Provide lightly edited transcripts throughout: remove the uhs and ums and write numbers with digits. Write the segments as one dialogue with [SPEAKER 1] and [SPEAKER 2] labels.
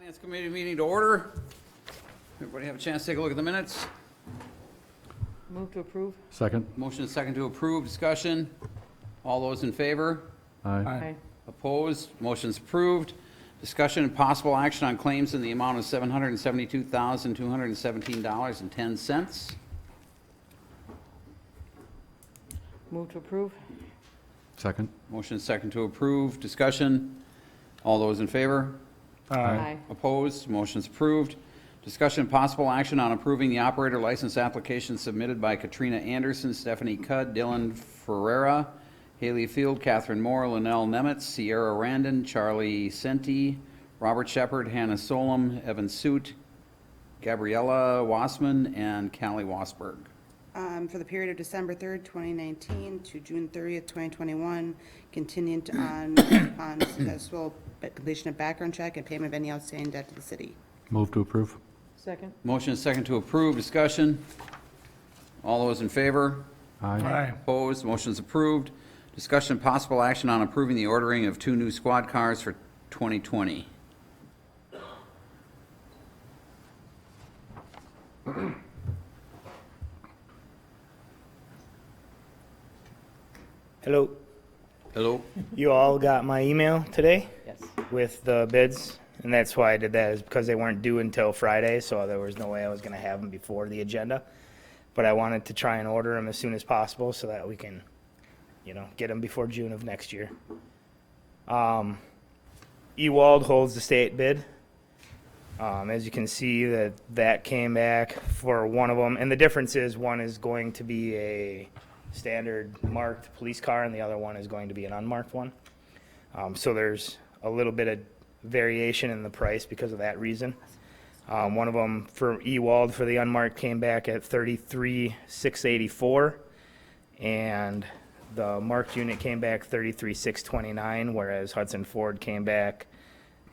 [SPEAKER 1] Finance Committee meeting to order. Everybody have a chance to take a look at the minutes?
[SPEAKER 2] Move to approve.
[SPEAKER 3] Second.
[SPEAKER 1] Motion is second to approve. Discussion. All those in favor?
[SPEAKER 3] Aye.
[SPEAKER 1] Opposed? Motion's approved. Discussion and possible action on claims in the amount of $772,217.10.
[SPEAKER 2] Move to approve.
[SPEAKER 3] Second.
[SPEAKER 1] Motion is second to approve. Discussion. All those in favor?
[SPEAKER 2] Aye.
[SPEAKER 1] Opposed? Motion's approved. Discussion and possible action on approving the operator license application submitted by Katrina Anderson, Stephanie Cudd, Dylan Ferreira, Haley Field, Catherine Moore, Linnell Nemitz, Sierra Randon, Charlie Senti, Robert Shepard, Hannah Solom, Evan Soot, Gabriella Wassman, and Callie Wassberg.
[SPEAKER 4] For the period of December 3rd, 2019 to June 30th, 2021, contingent on successful completion of background check and payment of any outstanding debt to the city.
[SPEAKER 3] Move to approve.
[SPEAKER 2] Second.
[SPEAKER 1] Motion is second to approve. Discussion. All those in favor?
[SPEAKER 3] Aye.
[SPEAKER 1] Opposed? Motion's approved. Discussion and possible action on approving the ordering of 2 new squad cars for 2020.
[SPEAKER 5] Hello.
[SPEAKER 1] Hello?
[SPEAKER 5] You all got my email today
[SPEAKER 2] Yes.
[SPEAKER 5] with the bids, and that's why I did that, is because they weren't due until Friday, so there was no way I was going to have them before the agenda. But I wanted to try and order them as soon as possible so that we can, get them before June of next year. Ewald holds the state bid. As you can see, that came back for one of them, and the difference is one is going to be a standard marked police car, and the other one is going to be an unmarked one. So there's a little bit of variation in the price because of that reason. One of them for Ewald for the unmarked came back at $33,684, and the marked unit came back $33,629, whereas Hudson Ford came back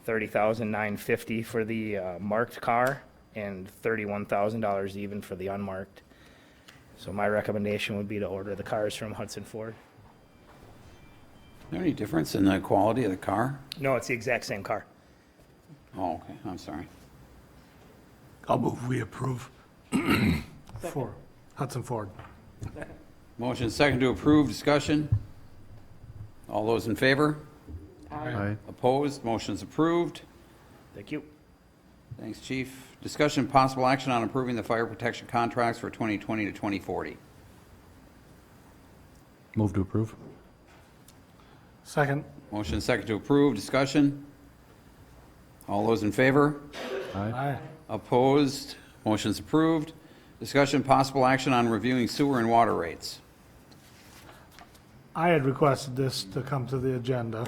[SPEAKER 5] $30,950 for the marked car and $31,000 even for the unmarked. So my recommendation would be to order the cars from Hudson Ford.
[SPEAKER 1] Is there any difference in the quality of the car?
[SPEAKER 5] No, it's the exact same car.
[SPEAKER 1] Oh, okay. I'm sorry.
[SPEAKER 6] I'll move we approve for Hudson Ford.
[SPEAKER 1] Motion is second to approve. Discussion. All those in favor?
[SPEAKER 3] Aye.
[SPEAKER 1] Opposed? Motion's approved.
[SPEAKER 5] Thank you.
[SPEAKER 1] Thanks, Chief. Discussion and possible action on approving the fire protection contracts for 2020 to 2040.
[SPEAKER 3] Move to approve.
[SPEAKER 6] Second.
[SPEAKER 1] Motion is second to approve. Discussion. All those in favor?
[SPEAKER 6] Aye.
[SPEAKER 1] Opposed? Motion's approved. Discussion, possible action on reviewing sewer and water rates.
[SPEAKER 6] I had requested this to come to the agenda.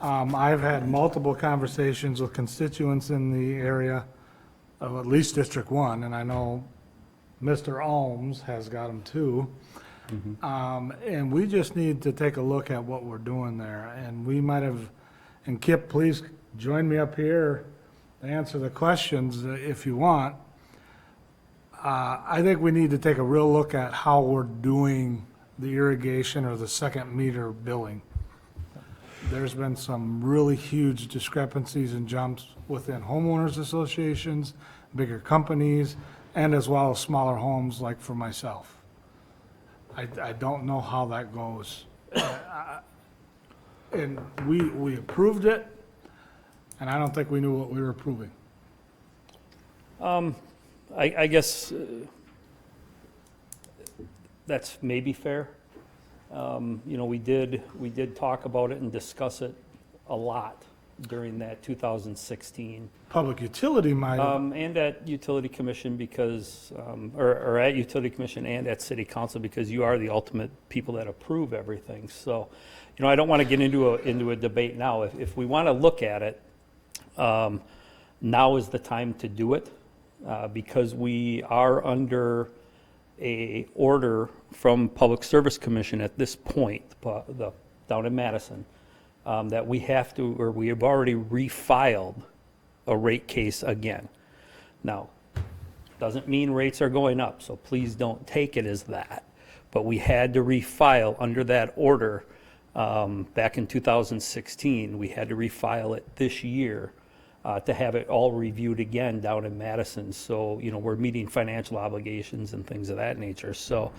[SPEAKER 6] I've had multiple conversations with constituents in the area of at least District 1, and I know Mr. Alms has got them too. And we just need to take a look at what we're doing there. And we might have, and Kip, please join me up here to answer the questions if you want. I think we need to take a real look at how we're doing the irrigation or the second meter billing. There's been some really huge discrepancies and jumps within homeowners associations, bigger companies, and as well as smaller homes like for myself. I don't know how that goes. And we approved it, and I don't think we knew what we were approving.
[SPEAKER 7] I guess that's maybe fair. We did talk about it and discuss it a lot during that 2016.
[SPEAKER 6] Public utility might have.
[SPEAKER 7] And at Utility Commission because, or at Utility Commission and at City Council because you are the ultimate people that approve everything. So, I don't want to get into a debate now. If we want to look at it, now is the time to do it. Because we are under a order from Public Service Commission at this point, down in Madison, that we have to, or we have already refiled a rate case again. Now, doesn't mean rates are going up, so please don't take it as that. But we had to refile under that order back in 2016. We had to refile it this year to have it all reviewed again down in Madison. So, we're meeting financial obligations and things of that nature. So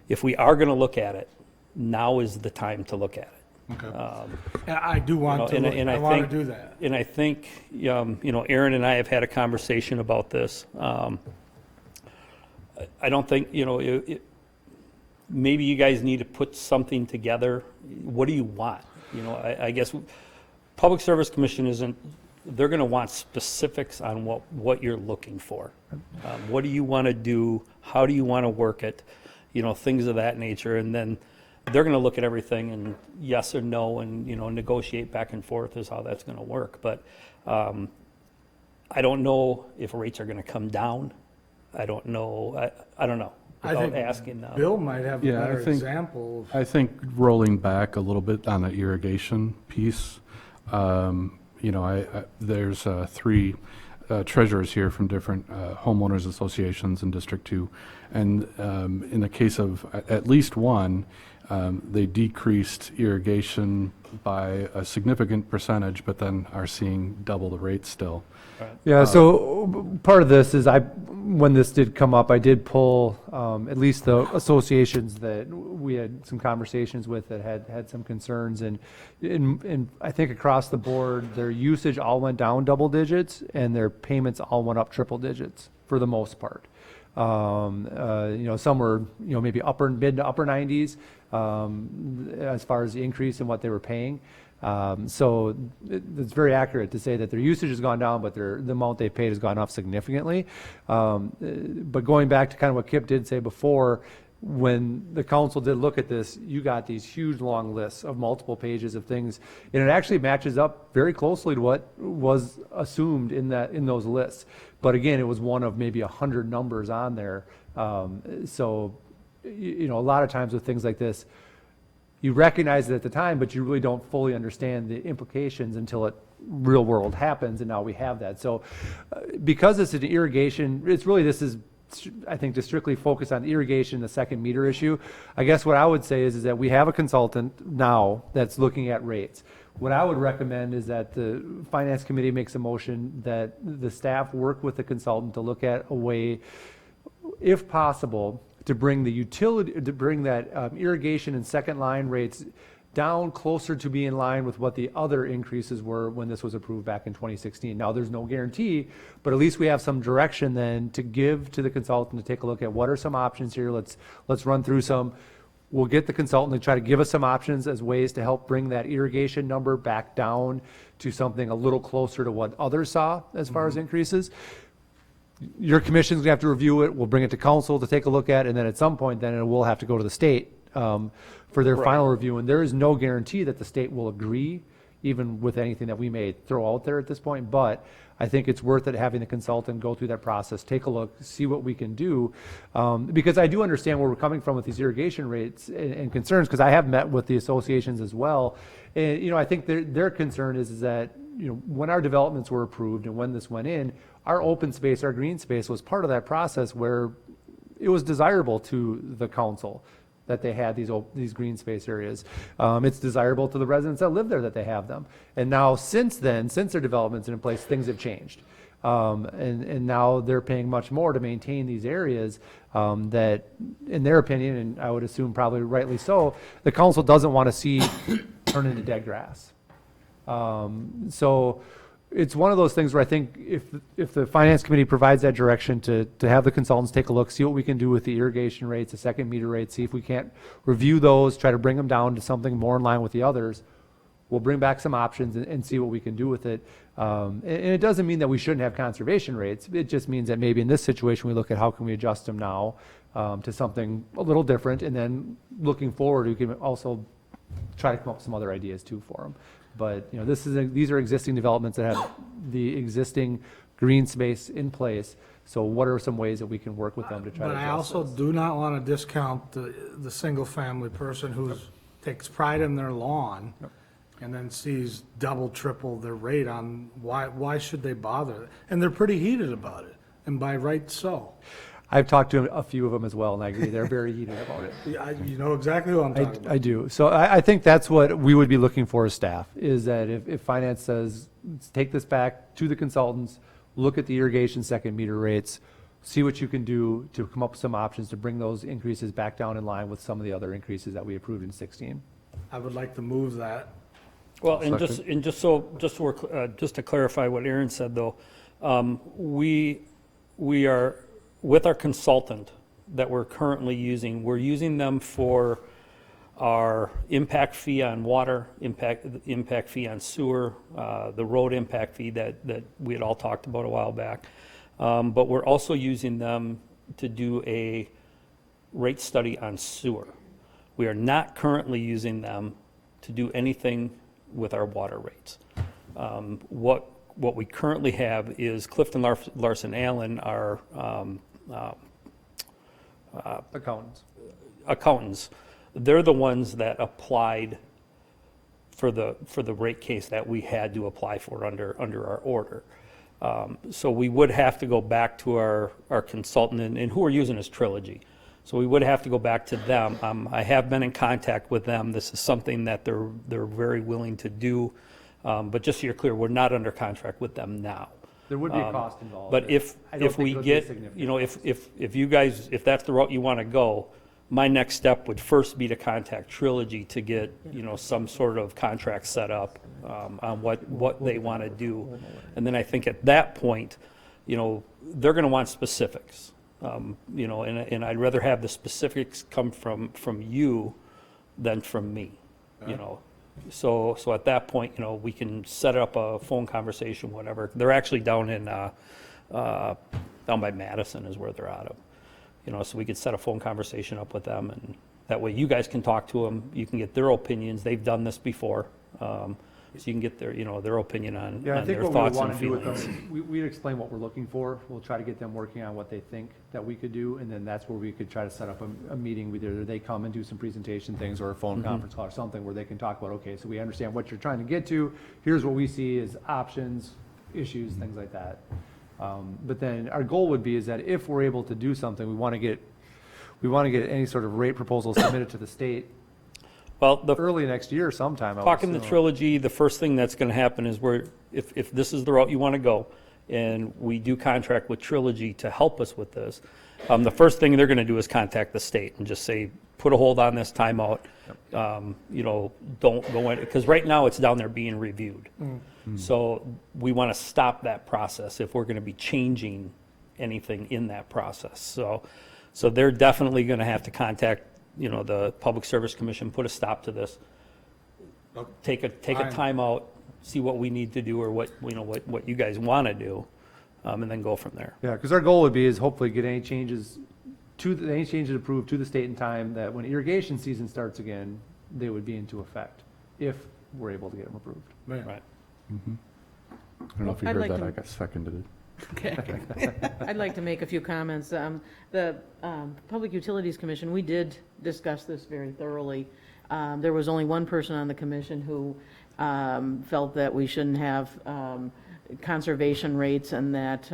[SPEAKER 7] if we are going to look at it, now is the time to look at it.
[SPEAKER 6] Okay. And I do want to, I want to do that.
[SPEAKER 7] And I think, Aaron and I have had a conversation about this. I don't think, maybe you guys need to put something together. What do you want? I guess Public Service Commission they're going to want specifics on what you're looking for. What do you want to do? How do you want to work it? Things of that nature. And then they're going to look at everything and yes or no and, negotiate back and forth is how that's going to work. But I don't know if rates are going to come down. I don't know. I don't know. Without asking.
[SPEAKER 6] Bill might have a
[SPEAKER 3] Yeah, I
[SPEAKER 6] better
[SPEAKER 3] think-
[SPEAKER 6] example.
[SPEAKER 3] I think rolling back a little bit on the irrigation piece, there's 3 treasurers here from different homeowners associations in District 2. And in the case of at least one, they decreased irrigation by a significant percentage, but then are seeing double the rate still.
[SPEAKER 8] Yeah, so part of this is when this did come up, I did pull at least the associations that we had some conversations with that had some concerns, and I think across the board, their usage all went down double digits, and their payments all went up triple digits for the most part. Some were maybe mid to upper 90s as far as the increase in what they were paying. So it's very accurate to say that their usage has gone down, but the amount they paid has gone up significantly. But going back to kind of what Kip did say before, when the council did look at this, you got these huge long lists of multiple pages of things, and it actually matches up very closely to what was assumed in those lists. But again, it was one of maybe 100 numbers on there. So a lot of times with things like this, you recognize it at the time, but you really don't fully understand the implications until it real world happens, and now we have that. So because it's an irrigation, I think to strictly focus on irrigation, the second meter issue, I guess what I would say is that we have a consultant now that's looking at rates. What I would recommend is that the Finance Committee makes a motion that the staff work with the consultant to look at a way, if possible, to bring that irrigation and second line rates down closer to be in line with what the other increases were when this was approved back in 2016. Now, there's no guarantee, but at least we have some direction then to give to the consultant to take a look at what are some options here. Let's run through some. We'll get the consultant to try to give us some options as ways to help bring that irrigation number back down to something a little closer to what others saw as far as increases. Your commission's gonna have to review it. We'll bring it to council to take a look at, and then at some point, then it will have to go to the state for their final review. And there is no guarantee that the state will agree, even with anything that we may throw out there at this point. But I think it's worth it having the consultant go through that process, take a look, see what we can do, because I do understand where we're coming from with these irrigation rates and concerns. Because I have met with the associations as well, and I think their concern is that when our developments were approved and when this went in, our open space, our green space was part of that process where it was desirable to the council that they had these green space areas. It's desirable to the residents that live there that they have them. And now since their development's in place, things have changed. And now they're paying much more to maintain these areas that, in their opinion, and I would assume probably rightly so, the council doesn't want to see turn into dead grass. So it's one of those things where I think if the Finance Committee provides that direction to have the consultants take a look, see what we can do with the irrigation rates, the second meter rates, see if we can't review those, try to bring them down to something more in line with the others, we'll bring back some options and see what we can do with it. And it doesn't mean that we shouldn't have conservation rates. It just means that maybe in this situation, we look at how can we adjust them now to something a little different. And then looking forward, we can also try to come up with some other ideas too for them. But these are existing developments that have the existing green space in place. So what are some ways that we can work with them to try to
[SPEAKER 6] But I
[SPEAKER 8] adjust
[SPEAKER 6] also
[SPEAKER 8] this?
[SPEAKER 6] do not want to discount the single-family person who takes pride in their lawn and then sees double, triple their rate on, why should they bother? And they're pretty heated about it, and by right so.
[SPEAKER 8] I've talked to a few of them as well, and I agree, they're very heated about it.
[SPEAKER 6] You know exactly who I'm talking
[SPEAKER 8] I
[SPEAKER 6] about.
[SPEAKER 8] do. So I think that's what we would be looking for as staff, is that if finance says, take this back to the consultants, look at the irrigation second meter rates, see what you can do to come up with some options to bring those increases back down in line with some of the other increases that we approved in 16.
[SPEAKER 6] I would like to move that.
[SPEAKER 7] Well, and just to clarify what Aaron said, though, we are, with our consultant that we're currently using, we're using them for our impact fee on water, impact fee on sewer, the road impact fee that we had all talked about a while back. But we're also using them to do a rate study on sewer. We are not currently using them to do anything with our water rates. What we currently have is Clifton Larson Allen, our accountants. They're the ones that applied for the rate case that we had to apply for under our order. So we would have to go back to our consultant, and who we're using is Trilogy. So we would have to go back to them. I have been in contact with them. This is something that they're very willing to do. But just so you're clear, we're not under contract with them now.
[SPEAKER 8] There would be a cost involved.
[SPEAKER 7] But if we get, if you guys, if that's the route you want to go, my next step would first be to contact Trilogy to get, some sort of contract set up on what they want to do. And then I think at that point, they're going to want specifics. And I'd rather have the specifics come from you than from me, So at that point, we can set up a phone conversation, whatever. They're actually down by Madison is where they're out of. So we could set a phone conversation up with them, and that way you guys can talk to them. You can get their opinions. They've done this before, so you can get their opinion on their thoughts and feelings.
[SPEAKER 8] We'd explain what we're looking for. We'll try to get them working on what they think that we could do, and then that's where we could try to set up a meeting with either they come and do some presentation things or a phone conference call or something where they can talk about, okay, so we understand what you're trying to get to. Here's what we see as options, issues, things like that. But then our goal would be is that if we're able to do something, we want to get any sort of rate proposal submitted to the state early next year sometime.
[SPEAKER 7] Talking to Trilogy, the first thing that's going to happen is if this is the route you want to go, and we do contract with Trilogy to help us with this, the first thing they're going to do is contact the state and just say, put a hold on this timeout. Don't go in, because right now it's down there being reviewed. So we want to stop that process if we're going to be changing anything in that process. So they're definitely going to have to contact, the Public Service Commission, put a stop to this, take a timeout, see what we need to do or what you guys want to do, and then go from there.
[SPEAKER 8] Yeah, because our goal would be is hopefully get any changes approved to the state in time that when irrigation season starts again, they would be into effect if we're able to get them approved.
[SPEAKER 7] Right.
[SPEAKER 3] I don't know if you
[SPEAKER 2] I'd
[SPEAKER 3] heard
[SPEAKER 2] like
[SPEAKER 3] that,
[SPEAKER 2] to-
[SPEAKER 3] I got seconded it.
[SPEAKER 2] Okay. I'd like to make a few comments. The Public Utilities Commission, we did discuss this very thoroughly. There was only one person on the commission who felt that we shouldn't have conservation rates and that,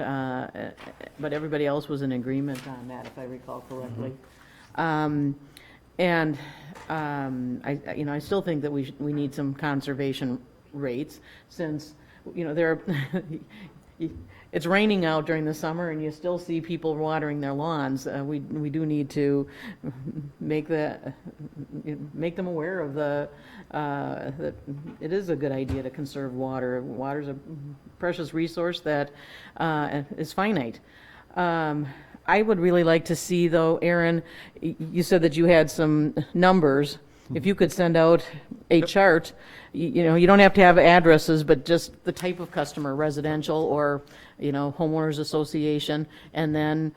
[SPEAKER 2] but everybody else was in agreement on that, if I recall correctly. And I still think that we need some conservation rates since, it's raining out during the summer and you still see people watering their lawns. We do need to make them aware of that it is a good idea to conserve water. Water's a precious resource that is finite. I would really like to see, though, Aaron, you said that you had some numbers. If you could send out a chart, you don't have to have addresses, but just the type of customer, residential or, homeowners association, and then,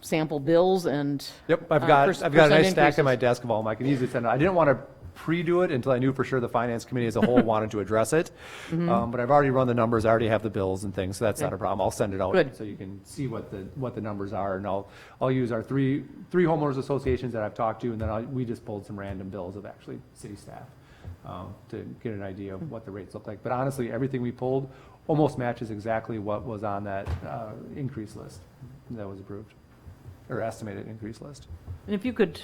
[SPEAKER 2] sample bills and.
[SPEAKER 8] Yep, I've got a nice stack
[SPEAKER 2] increases.
[SPEAKER 8] at my desk of all of them. I can easily send it. I didn't want to pre-do it until I knew for sure the finance committee as a whole wanted to address it. But I've already run the numbers. I already have the bills and things, so that's not a problem. I'll send it out
[SPEAKER 2] Good.
[SPEAKER 8] so you can see what the numbers are, and I'll use our three homeowners associations that I've talked to, and then we just pulled some random bills of actually city staff to get an idea of what the rates look like. But honestly, everything we pulled almost matches exactly what was on that increase list that was approved, or estimated increase list.
[SPEAKER 2] And if you could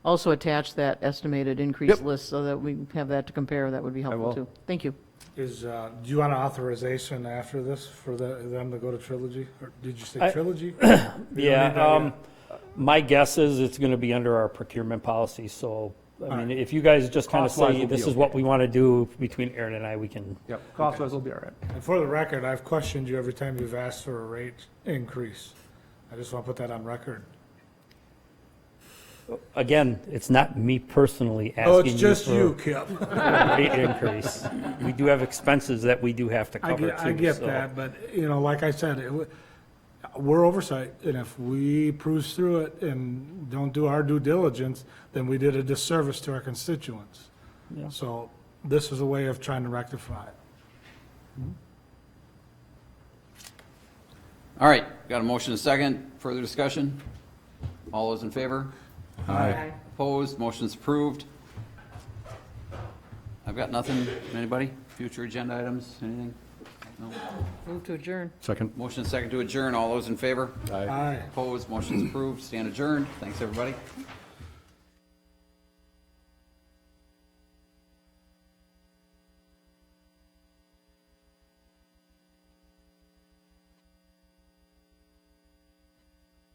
[SPEAKER 2] also attach that estimated increase
[SPEAKER 8] Yep.
[SPEAKER 2] list so that we have that to compare, that would be helpful
[SPEAKER 8] will.
[SPEAKER 2] too. Thank you.
[SPEAKER 6] do you want an authorization after this for them to go to Trilogy? Or did you say
[SPEAKER 7] I-
[SPEAKER 6] Trilogy? You don't need that
[SPEAKER 7] Yeah,
[SPEAKER 6] yet?
[SPEAKER 7] my guess is it's going to be under our procurement policy, so, I mean,
[SPEAKER 6] right.
[SPEAKER 7] if you guys just kind of
[SPEAKER 8] Cost-wise,
[SPEAKER 7] say,
[SPEAKER 8] we'll be
[SPEAKER 7] this is
[SPEAKER 8] okay.
[SPEAKER 7] what we want to do between Aaron and I, we can,
[SPEAKER 8] Yep, cost-wise will be all right.
[SPEAKER 6] And for the record, I've questioned you every time you've asked for a rate increase. I just want to put that on record.
[SPEAKER 7] again, it's not me personally
[SPEAKER 6] Oh,
[SPEAKER 7] asking
[SPEAKER 6] it's
[SPEAKER 7] you
[SPEAKER 6] just you,
[SPEAKER 7] for
[SPEAKER 6] Kip.
[SPEAKER 7] a rate increase. We do have expenses that we do have to
[SPEAKER 6] I
[SPEAKER 7] cover
[SPEAKER 6] get,
[SPEAKER 7] too.
[SPEAKER 6] I get
[SPEAKER 7] so-
[SPEAKER 6] that, but, like I said, we're oversight, and if we cruise through it and don't do our due diligence, then we did a disservice to our constituents.
[SPEAKER 7] Yeah.
[SPEAKER 6] So this is a way of trying to rectify it.
[SPEAKER 1] All right, got a motion and a second. Further discussion? All those in favor?
[SPEAKER 2] Aye.
[SPEAKER 1] Opposed? Motion's approved. I've got nothing. Anybody? Future agenda items? Anything? No?
[SPEAKER 2] Move to adjourn.
[SPEAKER 3] Second?
[SPEAKER 1] Motion and second to adjourn. All those in favor?
[SPEAKER 6] Aye.
[SPEAKER 1] Opposed? Motion's approved. Stand adjourned. Thanks, everybody.